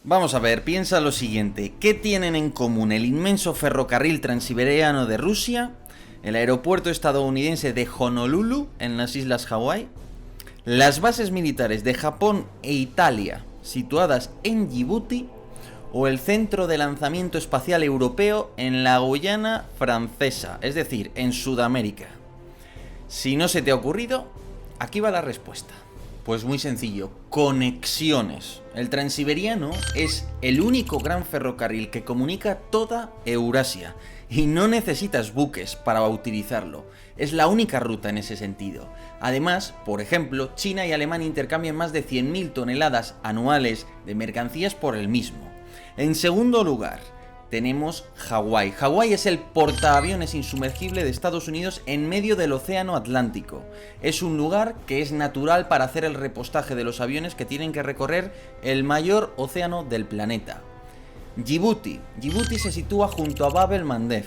Vamos a ver, piensa lo siguiente. ¿Qué tienen en común el inmenso ferrocarril transiberiano de Rusia, el aeropuerto estadounidense de Honolulu en las islas Hawái, las bases militares de Japón e Italia situadas en Djibouti o el centro de lanzamiento espacial europeo en la Guyana Francesa, es decir, en Sudamérica? Si no se te ha ocurrido, aquí va la respuesta. Pues muy sencillo, conexiones. El Transiberiano es el único gran ferrocarril que comunica toda Eurasia y no necesitas buques para utilizarlo. Es la única ruta en ese sentido. Además, por ejemplo, China y Alemania intercambian más de 100.000 toneladas anuales de mercancías por el mismo. En segundo lugar, tenemos Hawái. Hawái es el portaaviones insumergible de Estados Unidos en medio del océano Atlántico. Es un lugar que es natural para hacer el repostaje de los aviones que tienen que recorrer el mayor océano del planeta. Djibouti. Djibouti se sitúa junto a Bab el-Mandeb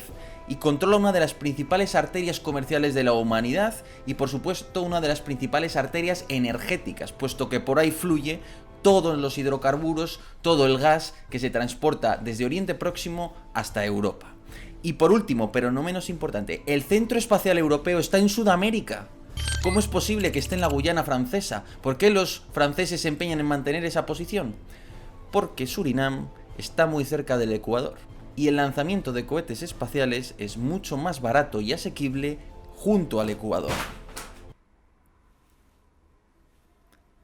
y controla una de las principales arterias comerciales de la humanidad y por supuesto una de las principales arterias energéticas, puesto que por ahí fluye todos los hidrocarburos, todo el gas que se transporta desde Oriente Próximo hasta Europa. Y por último, pero no menos importante, el Centro Espacial Europeo está en Sudamérica. ¿Cómo es posible que esté en la Guyana Francesa? ¿Por qué los franceses se empeñan en mantener esa posición? Porque Surinam está muy cerca del Ecuador y el lanzamiento de cohetes espaciales es mucho más barato y asequible junto al Ecuador.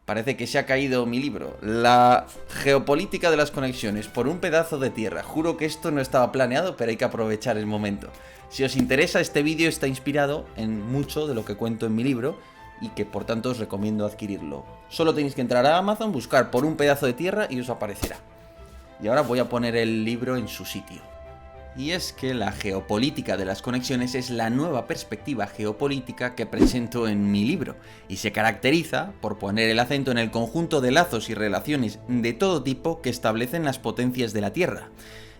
Parece que se ha caído mi libro. La geopolítica de las conexiones por un pedazo de tierra. Juro que esto no estaba planeado, pero hay que aprovechar el momento. Si os interesa, este vídeo está inspirado en mucho de lo que cuento en mi libro y que por tanto os recomiendo adquirirlo. Solo tenéis que entrar a Amazon, buscar por un pedazo de tierra y os aparecerá. Y ahora voy a poner el libro en su sitio. Y es que la geopolítica de las conexiones es la nueva perspectiva geopolítica que presento en mi libro, y se caracteriza por poner el acento en el conjunto de lazos y relaciones de todo tipo que establecen las potencias de la Tierra.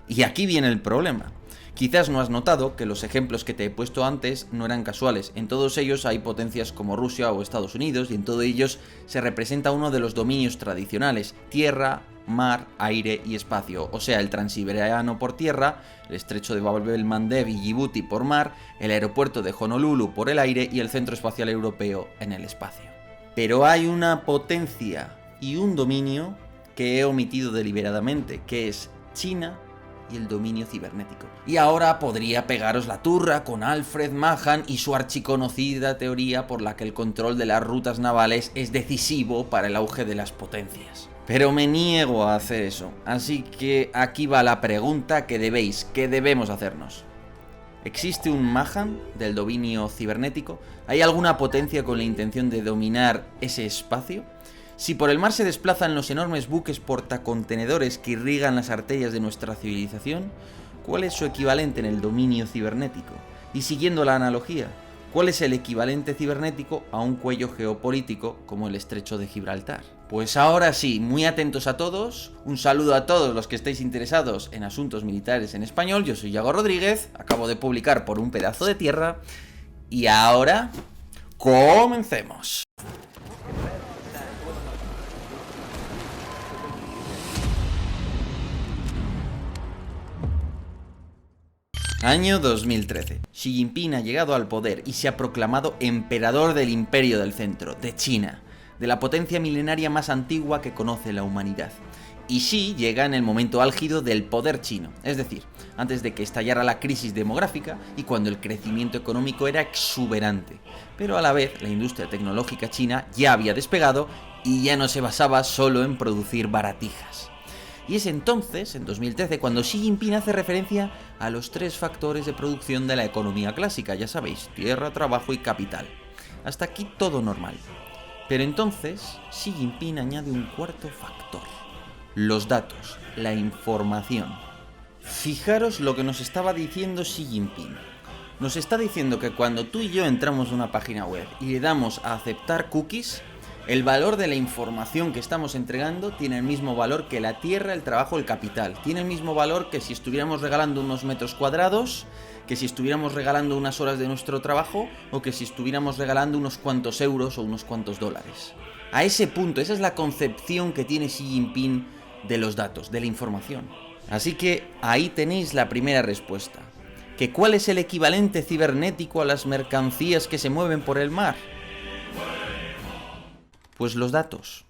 Y aquí viene el problema. Quizás no has notado que los ejemplos que te he puesto antes no eran casuales. En todos ellos hay potencias como Rusia o Estados Unidos y en todos ellos se representa uno de los dominios tradicionales: tierra, mar, aire y espacio, o sea, el Transiberiano por tierra, el estrecho de Bab el-Mandeb y Djibouti por mar, el aeropuerto de Honolulu por el aire y el Centro Espacial Europeo en el espacio. Pero hay una potencia y un dominio que he omitido deliberadamente, que es China y el dominio cibernético. Y ahora podría pegaros la turra con Alfred Mahan y su archiconocida teoría por la que el control de las rutas navales es decisivo para el auge de las potencias. Pero me niego a hacer eso, así que aquí va la pregunta que debemos hacernos. ¿Existe un Mahan del dominio cibernético? ¿Hay alguna potencia con la intención de dominar ese espacio? Si por el mar se desplazan los enormes buques portacontenedores que irrigan las arterias de nuestra civilización, ¿cuál es su equivalente en el dominio cibernético? Y siguiendo la analogía, ¿cuál es el equivalente cibernético a un cuello geopolítico como el Estrecho de Gibraltar? Pues ahora sí, muy atentos a todos, un saludo a todos los que estéis interesados en asuntos militares en español. Yo soy Yago Rodríguez, acabo de publicar Por un pedazo de tierra y ahora comencemos. Año 2013. Xi Jinping ha llegado al poder y se ha proclamado emperador del Imperio del Centro, de China, de la potencia milenaria más antigua que conoce la humanidad. Y Xi llega en el momento álgido del poder chino, es decir, antes de que estallara la crisis demográfica y cuando el crecimiento económico era exuberante. Pero a la vez, la industria tecnológica china ya había despegado y ya no se basaba solo en producir baratijas. Y es entonces, en 2013, cuando Xi Jinping hace referencia a los 3 factores de producción de la economía clásica, ya sabéis, tierra, trabajo y capital. Hasta aquí todo normal. Pero entonces, Xi Jinping añade un cuarto factor: los datos, la información. Fijaros lo que nos estaba diciendo Xi Jinping. Nos está diciendo que cuando tú y yo entramos a una página web y le damos a aceptar cookies, el valor de la información que estamos entregando tiene el mismo valor que la tierra, el trabajo, el capital. Tiene el mismo valor que si estuviéramos regalando unos metros cuadrados, que si estuviéramos regalando unas horas de nuestro trabajo o que si estuviéramos regalando unos cuantos euros o unos cuantos dólares. A ese punto, esa es la concepción que tiene Xi Jinping de los datos, de la información. Así que ahí tenéis la primera respuesta. ¿Que cuál es el equivalente cibernético a las mercancías que se mueven por el mar? Pues los datos.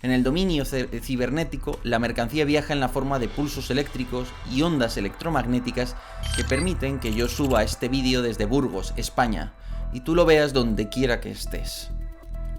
En el dominio cibernético, la mercancía viaja en la forma de pulsos eléctricos y ondas electromagnéticas que permiten que yo suba este vídeo desde Burgos, España, y tú lo veas donde quiera que estés.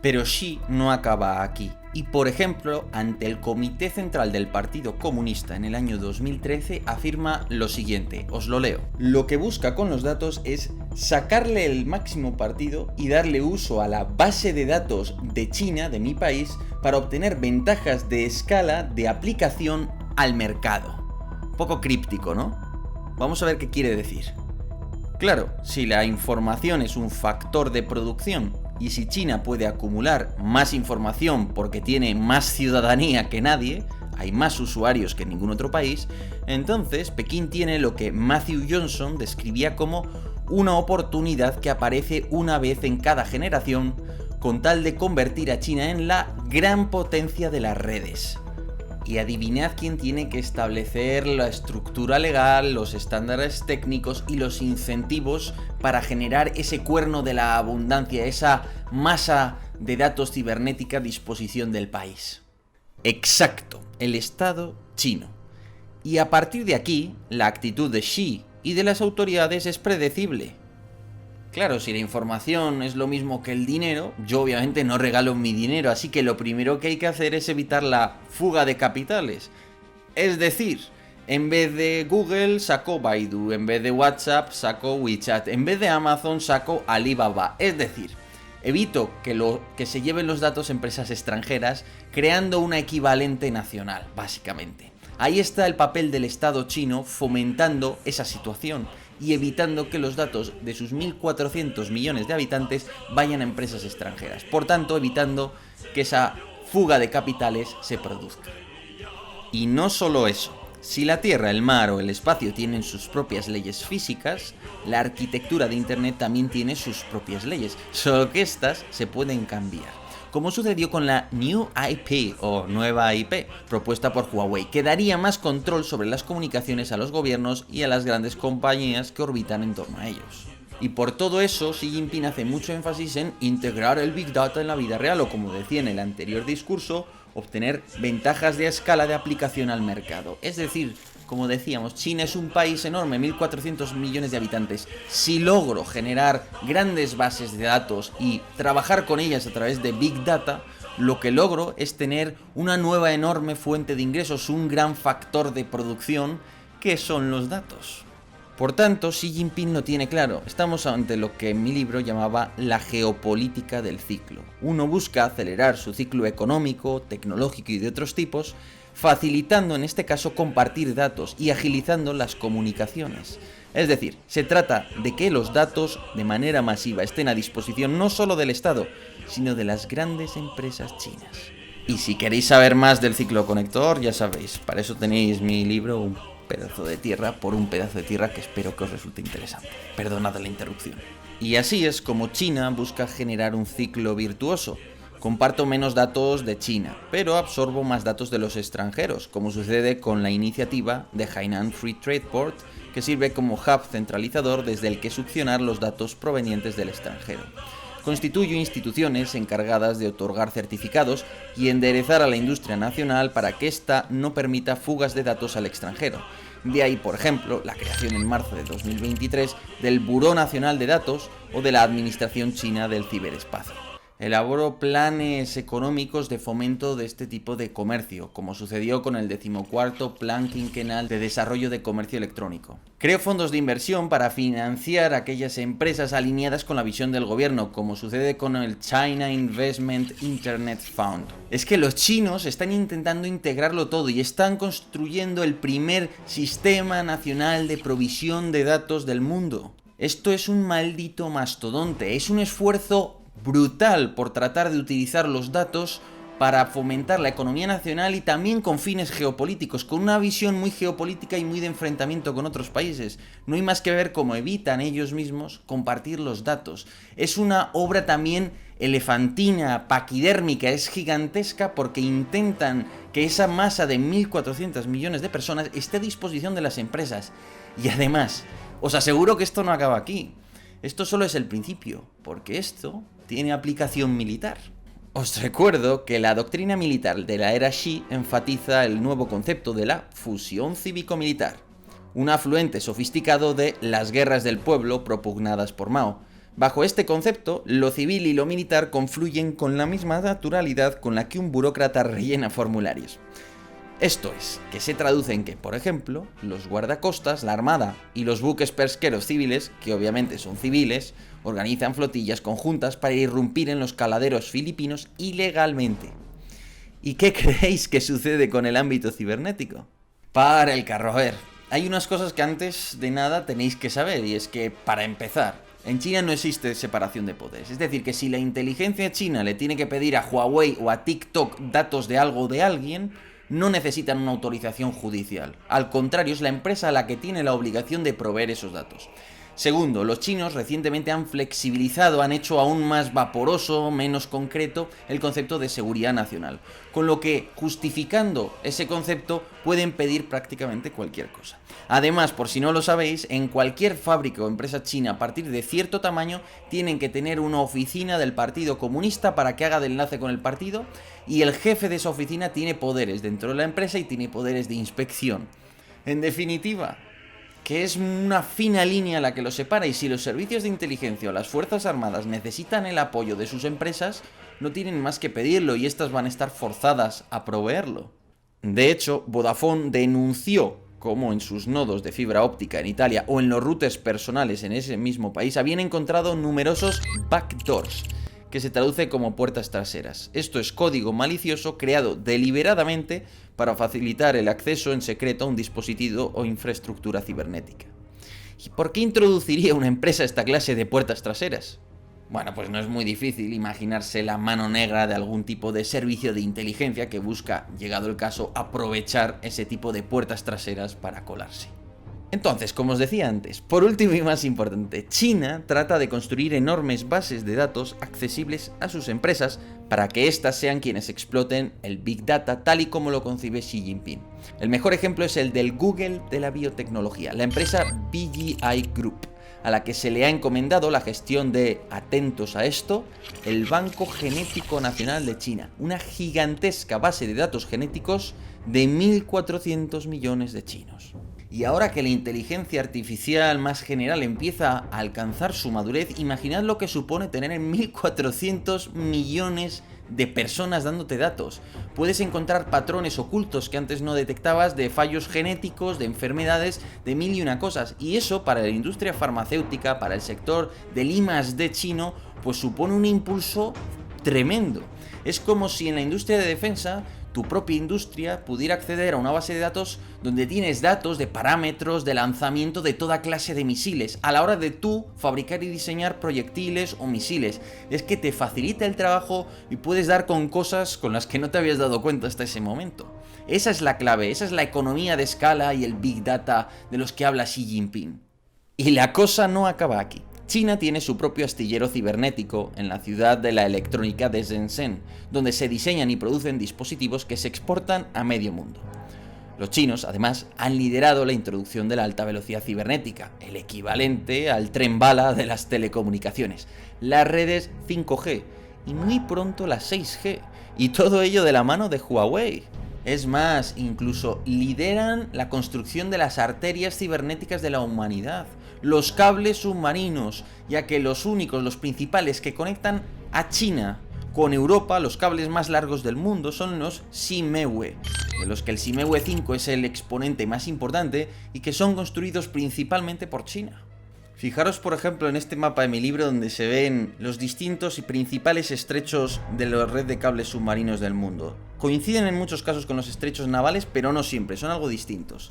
Pero Xi no acaba aquí. Y por ejemplo, ante el Comité Central del Partido Comunista en el año 2013 afirma lo siguiente, os lo leo. Lo que busca con los datos es sacarle el máximo partido y darle uso a la base de datos de China, de mi país, para obtener ventajas de escala de aplicación al mercado. Un poco críptico, ¿no? Vamos a ver qué quiere decir. Claro, si la información es un factor de producción y si China puede acumular más información porque tiene más ciudadanía que nadie, hay más usuarios que en ningún otro país, entonces Pekín tiene lo que Matthew Johnson describía como una oportunidad que aparece una vez en cada generación con tal de convertir a China en la gran potencia de las redes. Y adivinad quién tiene que establecer la estructura legal, los estándares técnicos y los incentivos para generar ese cuerno de la abundancia, esa masa de datos cibernética a disposición del país. Exacto, el Estado chino. Y a partir de aquí, la actitud de Xi y de las autoridades es predecible. Claro, si la información es lo mismo que el dinero, yo obviamente no regalo mi dinero, así que lo primero que hay que hacer es evitar la fuga de capitales. Es decir, en vez de Google saco Baidu, en vez de WhatsApp saco WeChat, en vez de Amazon saco Alibaba. Es decir, evito que se lleven los datos empresas extranjeras creando una equivalente nacional, básicamente. Ahí está el papel del Estado chino fomentando esa situación y evitando que los datos de sus 1.400 millones de habitantes vayan a empresas extranjeras. Por tanto, evitando que esa fuga de capitales se produzca. Y no solo eso. Si la Tierra, el mar o el espacio tienen sus propias leyes físicas, la arquitectura de Internet también tiene sus propias leyes, solo que estas se pueden cambiar. Como sucedió con la New IP o nueva IP propuesta por Huawei, que daría más control sobre las comunicaciones a los gobiernos y a las grandes compañías que orbitan en torno a ellos. Y por todo eso, Xi Jinping hace mucho énfasis en integrar el Big Data en la vida real o, como decía en el anterior discurso, obtener ventajas de escala de aplicación al mercado. Es decir, como decíamos, China es un país enorme, 1.400 millones de habitantes. Si logro generar grandes bases de datos y trabajar con ellas a través de Big Data, lo que logro es tener una nueva enorme fuente de ingresos, un gran factor de producción, que son los datos. Por tanto, Xi Jinping lo tiene claro. Estamos ante lo que en mi libro llamaba la geopolítica del ciclo. Uno busca acelerar su ciclo económico, tecnológico y de otros tipos, facilitando en este caso compartir datos y agilizando las comunicaciones. Es decir, se trata de que los datos de manera masiva estén a disposición no solo del Estado, sino de las grandes empresas chinas. Y si queréis saber más del ciclo conector, ya sabéis, para eso tenéis mi libro Un pedazo de tierra por un pedazo de tierra, que espero que os resulte interesante. Perdonad la interrupción. Y así es como China busca generar un ciclo virtuoso. Comparto menos datos de China, pero absorbo más datos de los extranjeros, como sucede con la iniciativa de Hainan Free Trade Port, que sirve como hub centralizador desde el que succionar los datos provenientes del extranjero. Constituyo instituciones encargadas de otorgar certificados y enderezar a la industria nacional para que ésta no permita fugas de datos al extranjero. De ahí, por ejemplo, la creación en marzo de 2023 del Buró Nacional de Datos o de la Administración China del Ciberespacio. Elaboro planes económicos de fomento de este tipo de comercio, como sucedió con el 14º Plan Quinquenal de Desarrollo de Comercio Electrónico. Creo fondos de inversión para financiar aquellas empresas alineadas con la visión del gobierno, como sucede con el China Investment Internet Fund. Es que los chinos están intentando integrarlo todo y están construyendo el primer sistema nacional de provisión de datos del mundo. Esto es un maldito mastodonte, es un esfuerzo brutal por tratar de utilizar los datos para fomentar la economía nacional y también con fines geopolíticos, con una visión muy geopolítica y muy de enfrentamiento con otros países. No hay más que ver cómo evitan ellos mismos compartir los datos. Es una obra también elefantina, paquidérmica, es gigantesca porque intentan que esa masa de 1.400 millones de personas esté a disposición de las empresas. Y además, os aseguro que esto no acaba aquí. Esto solo es el principio, porque esto tiene aplicación militar. Os recuerdo que la doctrina militar de la era Xi enfatiza el nuevo concepto de la fusión cívico-militar, un afluente sofisticado de las guerras del pueblo propugnadas por Mao. Bajo este concepto, lo civil y lo militar confluyen con la misma naturalidad con la que un burócrata rellena formularios. Esto es, que se traduce en que, por ejemplo, los guardacostas, la armada y los buques pesqueros civiles, que obviamente son civiles, organizan flotillas conjuntas para irrumpir en los caladeros filipinos ilegalmente. ¿Y qué creéis que sucede con el ámbito cibernético? Para el carro, a ver, hay unas cosas que antes de nada tenéis que saber, y es que, para empezar, en China no existe separación de poderes. Es decir, que si la inteligencia china le tiene que pedir a Huawei o a TikTok datos de algo de alguien, no necesitan una autorización judicial. Al contrario, es la empresa la que tiene la obligación de proveer esos datos. Segundo, los chinos recientemente han flexibilizado, han hecho aún más vaporoso, menos concreto, el concepto de seguridad nacional. Con lo que, justificando ese concepto, pueden pedir prácticamente cualquier cosa. Además, por si no lo sabéis, en cualquier fábrica o empresa china a partir de cierto tamaño tienen que tener una oficina del Partido Comunista para que haga de enlace con el partido, y el jefe de esa oficina tiene poderes dentro de la empresa y tiene poderes de inspección. En definitiva, que es una fina línea la que los separa, y si los servicios de inteligencia o las fuerzas armadas necesitan el apoyo de sus empresas, no tienen más que pedirlo y estas van a estar forzadas a proveerlo. De hecho, Vodafone denunció cómo en sus nodos de fibra óptica en Italia o en los routers personales en ese mismo país habían encontrado numerosos backdoors, que se traduce como puertas traseras. Esto es código malicioso creado deliberadamente para facilitar el acceso en secreto a un dispositivo o infraestructura cibernética. ¿Y por qué introduciría una empresa esta clase de puertas traseras? Bueno, pues no es muy difícil imaginarse la mano negra de algún tipo de servicio de inteligencia que busca, llegado el caso, aprovechar ese tipo de puertas traseras para colarse. Entonces, como os decía antes, por último y más importante, China trata de construir enormes bases de datos accesibles a sus empresas para que éstas sean quienes exploten el Big Data tal y como lo concibe Xi Jinping. El mejor ejemplo es el del Google de la biotecnología, la empresa BGI Group, a la que se le ha encomendado la gestión de, atentos a esto, el Banco Genético Nacional de China, una gigantesca base de datos genéticos de 1.400 millones de chinos. Y ahora que la inteligencia artificial más general empieza a alcanzar su madurez, imaginad lo que supone tener 1.400 millones de personas dándote datos. Puedes encontrar patrones ocultos que antes no detectabas, de fallos genéticos, de enfermedades, de mil y una cosas. Y eso para la industria farmacéutica, para el sector del I+D chino, pues supone un impulso tremendo. Es como si en la industria de defensa tu propia industria pudiera acceder a una base de datos donde tienes datos de parámetros de lanzamiento de toda clase de misiles a la hora de tú fabricar y diseñar proyectiles o misiles. Es que te facilita el trabajo y puedes dar con cosas con las que no te habías dado cuenta hasta ese momento. Esa es la clave, esa es la economía de escala y el Big Data de los que habla Xi Jinping. Y la cosa no acaba aquí. China tiene su propio astillero cibernético en la ciudad de la electrónica de Shenzhen, donde se diseñan y producen dispositivos que se exportan a medio mundo. Los chinos, además, han liderado la introducción de la alta velocidad cibernética, el equivalente al tren bala de las telecomunicaciones, las redes 5G y muy pronto las 6G, y todo ello de la mano de Huawei. Es más, incluso lideran la construcción de las arterias cibernéticas de la humanidad, los cables submarinos, ya que los principales que conectan a China con Europa, los cables más largos del mundo, son los Simewee, de los que el Simewee 5 es el exponente más importante y que son construidos principalmente por China. Fijaros, por ejemplo, en este mapa de mi libro donde se ven los distintos y principales estrechos de la red de cables submarinos del mundo. Coinciden en muchos casos con los estrechos navales, pero no siempre, son algo distintos.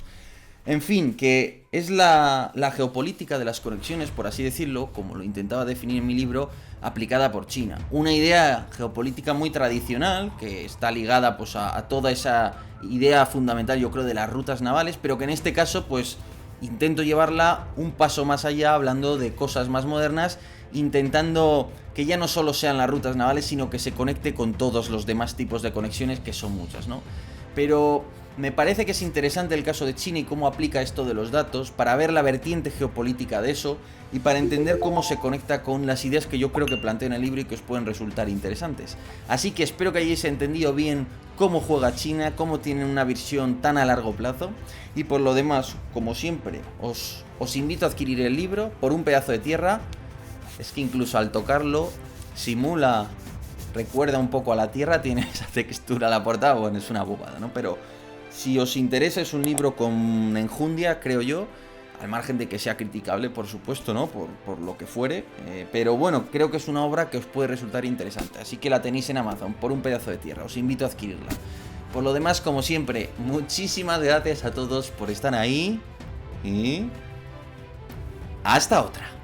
En fin, que es la geopolítica de las conexiones, por así decirlo, como lo intentaba definir en mi libro, aplicada por China. Una idea geopolítica muy tradicional, que está ligada pues a toda esa idea fundamental, yo creo, de las rutas navales, pero que en este caso pues intento llevarla un paso más allá, hablando de cosas más modernas, intentando que ya no solo sean las rutas navales, sino que se conecte con todos los demás tipos de conexiones, que son muchas, ¿no? Pero me parece que es interesante el caso de China y cómo aplica esto de los datos para ver la vertiente geopolítica de eso y para entender cómo se conecta con las ideas que yo creo que planteo en el libro y que os pueden resultar interesantes. Así que espero que hayáis entendido bien cómo juega China, cómo tienen una visión tan a largo plazo, y por lo demás, como siempre, os invito a adquirir el libro por un pedazo de tierra. Es que incluso al tocarlo simula, recuerda un poco a la tierra, tiene esa textura a la portada. Bueno, es una bobada, ¿no? Pero si os interesa, es un libro con enjundia, creo yo, al margen de que sea criticable, por supuesto, ¿no? Por lo que fuere. Pero bueno, creo que es una obra que os puede resultar interesante. Así que la tenéis en Amazon por un pedazo de tierra. Os invito a adquirirla. Por lo demás, como siempre, muchísimas gracias a todos por estar ahí. Y hasta otra.